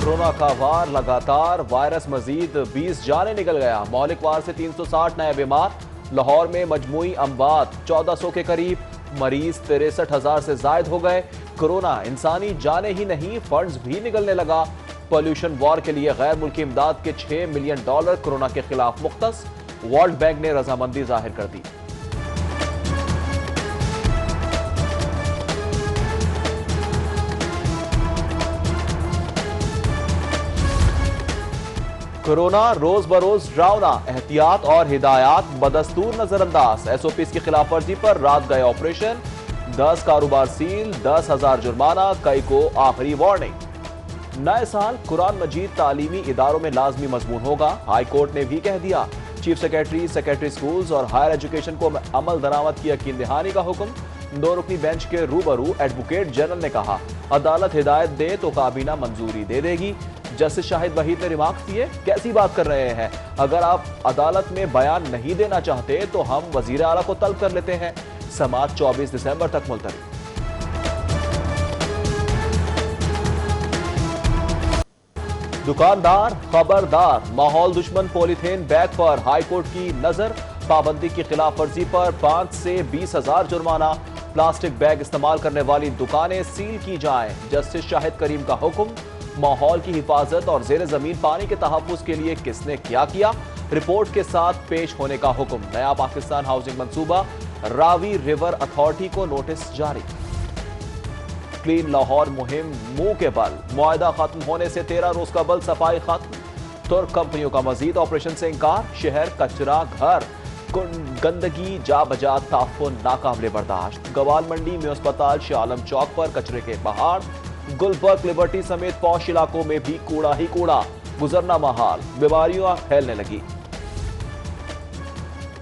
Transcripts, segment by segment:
Corona का वार लगातार, virus मजीद 20 जाने निकल गया। मौलिक वार से 360 नए बीमार। लाहौर में मजमूई अमवात 1400 के करीब, मरीज 63,000 से जायद हो गए। कोरोना इंसानी जाने ही नहीं, फंड्स भी निकलने लगा। पॉल्यूशन वॉर के लिए गैर मुल्की इमदाद के $6 मिलियन कोरोना के खिलाफ मुख्तस। वर्ल्ड बैंक ने रजामंदी जाहिर कर दी। कोरोना रोज बरोज ड्रावना, एहतियात और हिदायत बदस्तूर नजरअंदाज। एसओपी की खिलाफ वर्जी पर रात गए ऑपरेशन, 10 कारोबार सील, 10,000 जुर्माना, कई को आखिरी वार्निंग। नए साल कुरान मजीद तालीमी इदारों में लाजमी मजमून होगा, हाई कोर्ट ने भी कह दिया। चीफ सेक्रेटरी स्कूल्स और हायर एजुकेशन को अमल दरामद की यकीन दहानी का हुक्म। 2 रुकनी बेंच के रूबरू एडवोकेट जनरल ने कहा, अदालत हिदायत दे तो काबीना मंजूरी दे देगी। जस्टिस शाहिद वहीद ने रिमार्क्स दिए, कैसी बात कर रहे हैं, अगर आप अदालत में बयान नहीं देना चाहते तो हम वजीर आला को तलब कर लेते हैं। समाअत 24 दिसंबर तक मुलतवी। दुकानदार खबरदार, माहौल दुश्मन पॉलीथीन बैग पर हाईकोर्ट की नजर। पाबंदी की खिलाफ वर्जी पर 5 से 20,000 जुर्माना। प्लास्टिक बैग इस्तेमाल करने वाली दुकानें सील की जाएं। जस्टिस शाहिद करीम का हुक्म। माहौल की हिफाजत और जेर जमीन पानी के तहफ्फुज के लिए किसने क्या किया, रिपोर्ट के साथ पेश होने का हुक्म। नया पाकिस्तान हाउसिंग मंसूबा, रावी रिवर अथॉरिटी को नोटिस जारी। क्लीन लाहौर मुहिम मुंह के बल, मुआहदा खत्म होने से 13 रोज का बल सफाई खत्म। तुर्क कंपनियों का मजीद ऑपरेशन से इंकार। शहर कचरा घर, गंदगी जा बजा, ताफुन नाकाबिले बर्दाश्त। गवाल मंडी में अस्पताल, शाह आलम चौक पर कचरे के पहाड़। गुलबर्ग लिबर्टी समेत पौश इलाकों में भी कूड़ा ही कूड़ा। गुजरना महाल, बीमारियां फैलने लगी।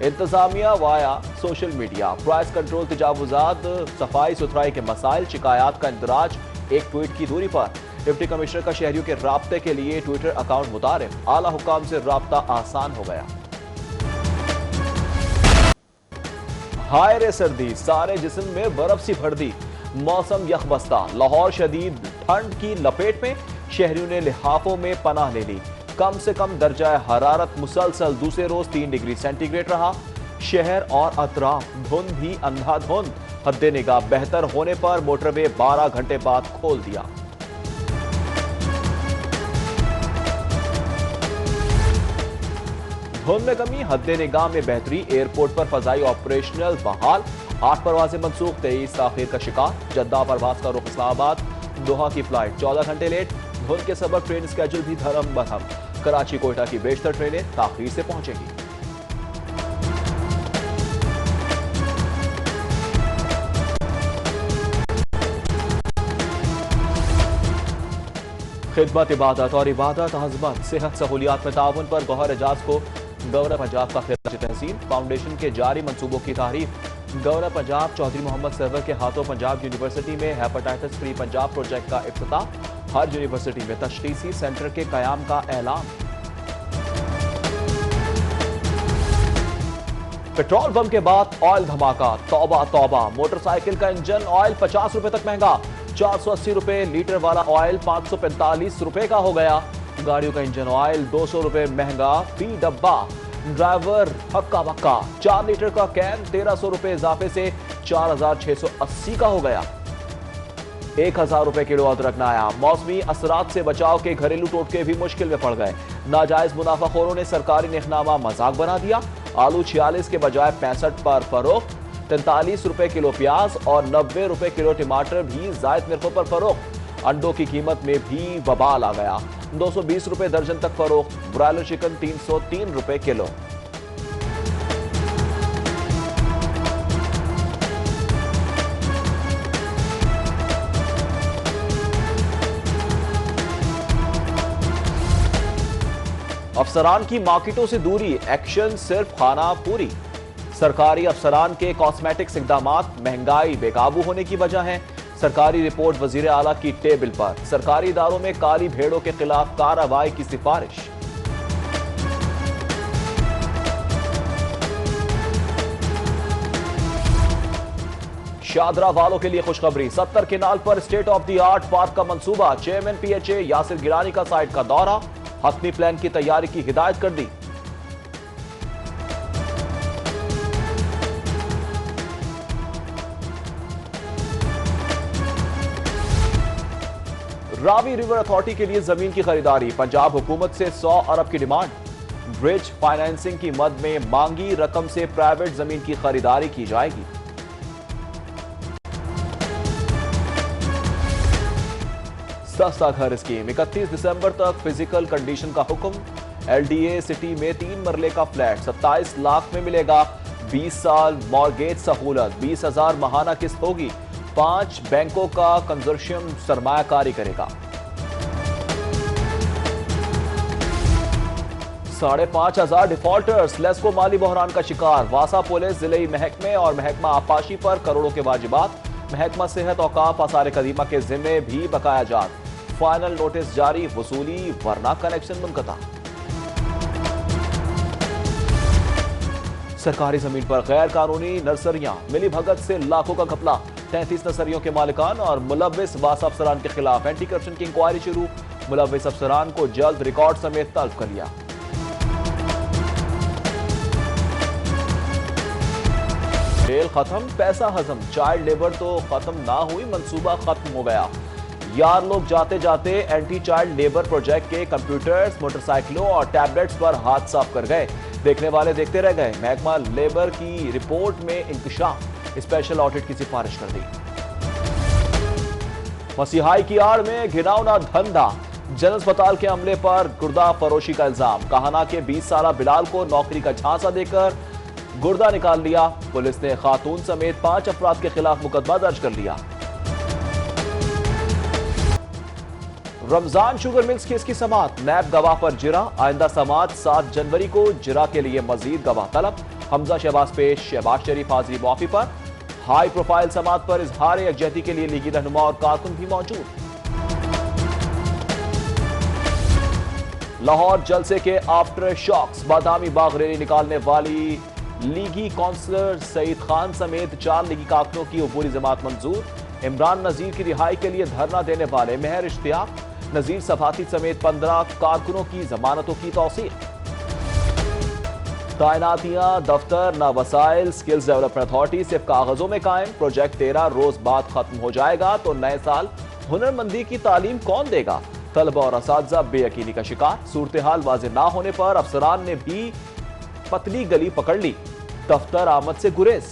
इंतजामिया via social media, price control, तजावुजात, सफाई सुथराई के मसाइल, शिकायत का इंदराज एक ट्वीट की दूरी पर। डिप्टी कमिश्नर का शहरियों के राब्ते के लिए ट्विटर अकाउंट मुतारिफ। आला हुकाम से राब्ता आसान हो गया। हाय रे सर्दी, सारे जिस्म में बर्फ सी भर दी। मौसम यखबस्ता, लाहौर शदीद ठंड की लपेट में। शहरियों ने लिहाफों में पनाह ले ली। कम से कम दर्जा हरारत मुसलसल दूसरे रोज 3 डिग्री सेंटीग्रेड रहा। शहर और अतराफ धुंध भी अंधाधुंध। हद्दे निगाह बेहतर होने पर मोटरवे 12 घंटे बाद खोल दिया। धुंध में कमी, हद्दे निगाह में बेहतरी। एयरपोर्ट पर फजाई ऑपरेशनल बहाल। 8 परवाजें मनसूख, 23 ताखीर का शिकार। जद्दा परवाज का रुख इस्लामाबाद। दोहा की फ्लाइट 14 घंटे लेट। धुंध के सबब ट्रेन स्केड्यूल भी धर्म बरहम। कराची कोयटा की बेशतर ट्रेनें ताखीर से पहुंचेंगी। खिदमत, इबादत और इबादत अज़मत, सेहत सहूलियात में ताउन पर गौहर एजाज को गवर्नर पंजाब का खिताब तहसीन। फाउंडेशन के जारी मंसूबों की तारीफ। गवर्नर पंजाब चौधरी मोहम्मद सरवर के हाथों पंजाब यूनिवर्सिटी में हेपेटाइटिस फ्री पंजाब प्रोजेक्ट का इफ्तिताह। हर यूनिवर्सिटी में तशखीसी सेंटर के कयाम का ऐलान। पेट्रोल बम के बाद ऑयल धमाका, तौबा तौबा। मोटरसाइकिल का इंजन ऑयल 50 रुपए तक महंगा। 480 रुपए लीटर वाला ऑयल 545 रुपए का हो गया। गाड़ियों का इंजन ऑयल 200 रुपए महंगा फी डब्बा। ड्राइवर हक्का बक्का। 4 लीटर का कैन 1300 रुपए इजाफे से 4680 का हो गया। 1000 रुपए किलो अदरक नया। मौसमी असरात से बचाव के घरेलू टोटके भी मुश्किल में पड़ गए। नाजायज मुनाफाखोरों ने सरकारी निखनामा मजाक बना दिया। आलू 46 के बजाय 65 पर फरोख्त। 43 रुपए किलो प्याज और 90 रुपए किलो टमाटर भी जायद निर्खों पर फरोख्त। अंडों की कीमत में भी बवाल आ गया। 220 रुपए दर्जन तक फरोख्त। ब्रायलर चिकन 303 रुपए किलो। अफसरान की मार्केटों से दूरी, एक्शन सिर्फ खाना पूरी। सरकारी अफसरान के कॉस्मेटिक्स इकदामात महंगाई बेकाबू होने की वजह है। सरकारी रिपोर्ट वजीर आला की टेबल पर। सरकारी इदारों में काली भेड़ों के खिलाफ कार्रवाई की सिफारिश। शादरा वालों के लिए खुशखबरी, 70 केनाल पर state of the art park का मंसूबा। चेयरमैन पीएचए यासिर गिलानी का साइट का दौरा, हतमी प्लान की तैयारी की हिदायत कर दी। रावी रिवर अथॉरिटी के लिए जमीन की खरीदारी, पंजाब हुकूमत से 100 अरब की डिमांड। ब्रिज फाइनेंसिंग की मद में मांगी रकम से प्राइवेट जमीन की खरीदारी की जाएगी। सस्ता घर स्कीम, 31 दिसंबर तक फिजिकल कंडीशन का हुक्म। एलडीए सिटी में 3 मरले का फ्लैट 27 लाख में मिलेगा। 20 साल मॉर्गेज सहूलत, 20,000 माहाना किस्त होगी। 5 बैंकों का कंजोर्शियम सरमायाकारी करेगा। 5,500 डिफॉल्टर्स लेस्को माली बहरान का शिकार। वासा पुलिस, जिले महकमे और महकमा आपाशी पर करोड़ों के वाजिबात। महकमा सेहत औकाफ आसार कदीमा के जिम्मे भी बकाया जात। फाइनल नोटिस जारी, वसूली वरना कनेक्शन मुनक़ता। सरकारी जमीन पर गैर कानूनी नर्सरियां, मिली भगत से लाखों का घपला। 33 नर्सरियों के मालिकान और मुलव्विस वासा अफसरान के खिलाफ एंटी करप्शन की इंक्वायरी शुरू। मुलव्विस अफसरान को जल्द रिकॉर्ड समेत तलब कर लिया। जेल खत्म, पैसा हजम, चाइल्ड लेबर तो खत्म ना हुई, मंसूबा खत्म हो गया। यार लोग जाते जाते एंटी चाइल्ड लेबर प्रोजेक्ट के कंप्यूटर्स, मोटरसाइकिलों और टैबलेट्स पर हाथ साफ कर गए। देखने वाले देखते रह गए। महकमा लेबर की रिपोर्ट में इंकशाफ, स्पेशल ऑडिट की सिफारिश कर दी। मसीहाई की आड़ में घिनौना धंधा, जनरल अस्पताल के अमले पर गुर्दा फरोशी का इल्जाम। कहाना के 20 साल बिलाल को नौकरी का झांसा देकर गुर्दा निकाल लिया। पुलिस ने खातून समेत 5 अफराद के खिलाफ मुकदमा दर्ज कर लिया। रमजान शुगर मिल्स केस की समाअत, नैब गवाह पर जिरा। आइंदा समाअत 7 जनवरी को। जिरा के लिए मजीद गवाह तलब। हमजा शहबाज पेश, शहबाज शरीफ हाजिरी मौके पर। हाई प्रोफाइल समाअत पर इजहार यकजहती के लिए लीगी रहनुमा और कारकुन भी मौजूद। लाहौर जलसे के after shocks, Badami Bagh rally निकालने वाली लीगी काउंसलर सईद खान समेत 4 लीगी कारकुनों की अबूरी जमात मंजूर। इमरान नजीर की रिहाई के लिए धरना देने वाले मेहर इश्तियाक, नजीर सभाती समेत 15 कारकुनों की जमानतों की तौसीक। तैनातियां दफ्तर न वसाइल, स्किल्स डेवलपमेंट अथॉरिटी सिर्फ कागजों में कायम। प्रोजेक्ट 13 रोज बाद खत्म हो जाएगा तो नए साल हुनरमंदी की तालीम कौन देगा? तलबा और असातिज़ा बेयकीनी का शिकार। सूरत हाल वाज़ेह ना होने पर अफसरान ने भी पतली गली पकड़ ली। दफ्तर आमद से गुरेज।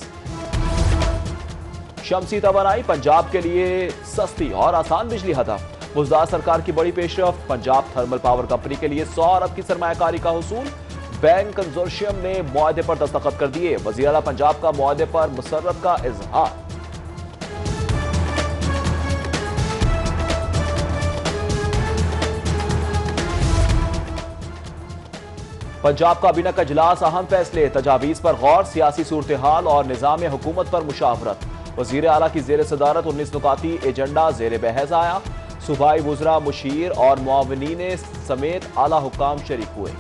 शमसी तवानाई, पंजाब के लिए सस्ती और आसान बिजली हदफ। बुजदार सरकार की बड़ी पेशरफ। पंजाब थर्मल पावर कंपनी के लिए 100 अरब की सरमायाकारी का हुसूल। बैंक कंजोर्शियम ने मुआहदे पर दस्तखत कर दिए। वज़ीर आला पंजाब का मुआहदे पर मुसर्रत का इजहार। पंजाब काबीना का इजलास, अहम फैसले, तजावीज पर गौर। सियासी सूरत हाल और निजाम हुकूमत पर मुशावरत। वज़ीर आला की जेर सदारत 19 नुकाती एजेंडा जेर बहस आया। सूबाई वुज़रा, मुशीर और मुआविनीन समेत आला हुक्काम शरीक हुए।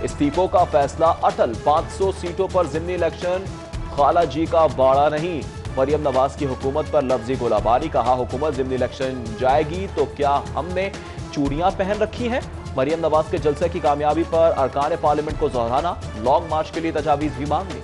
इस्तीफों का फैसला अटल, 500 सीटों पर ज़िमनी इलेक्शन। खाला जी का बाड़ा नहीं। मरियम नवाज की हुकूमत पर लफ्जी गोलाबारी। कहा, हुकूमत ज़िमनी इलेक्शन जाएगी तो क्या हमने चूड़ियां पहन रखी हैं? मरियम नवाज के जलसे की कामयाबी पर अरकान पार्लियामेंट को दोहराना। लॉन्ग मार्च के लिए तजावीज भी मांग ली।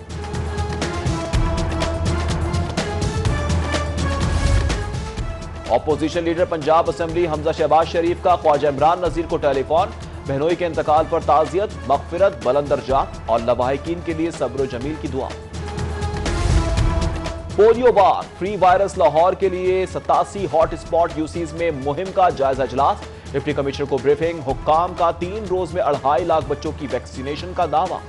Opposition leader Punjab assembly Hamza Shahbaz Sharif का ख्वाजा इमरान नजीर को टेलीफोन। बहनोई के इंतकाल पर ताजियत, मगफिरत, बुलंद दर्जात और लवाहिकीन के लिए सब्र जमील की दुआ। पोलियो बार फ्री वायरस, लाहौर के लिए 87 हॉट स्पॉट यूसीज में मुहिम का जायजा इजलास। डिप्टी कमिश्नर को ब्रीफिंग। हुक्काम का 3 रोज में 2.5 लाख बच्चों की वैक्सीनेशन का दावा।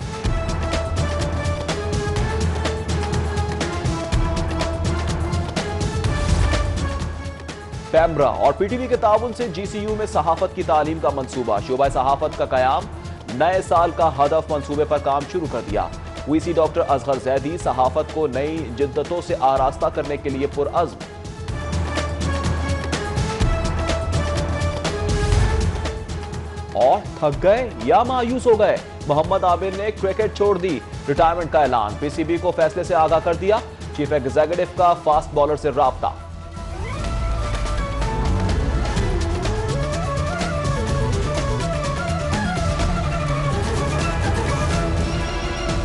पैमरा और पीटीवी के ताउन से जीसीयू में सहाफत की तालीम का मंसूबा। शोबा सहाफत का कयाम, नए साल का हदफ मंसूबे पर काम शुरू कर दिया। वीसी डॉक्टर असगर जैदी सहाफत को नई जिद्दतों से आरास्ता करने के लिए पुरअज़्म। और थक गए या मायूस हो गए? मोहम्मद आबिद ने क्रिकेट छोड़ दी। रिटायरमेंट का ऐलान, पीसीबी को फैसले से आगाह कर दिया। चीफ एग्जीक्यूटिव का फास्ट बॉलर से राब्ता।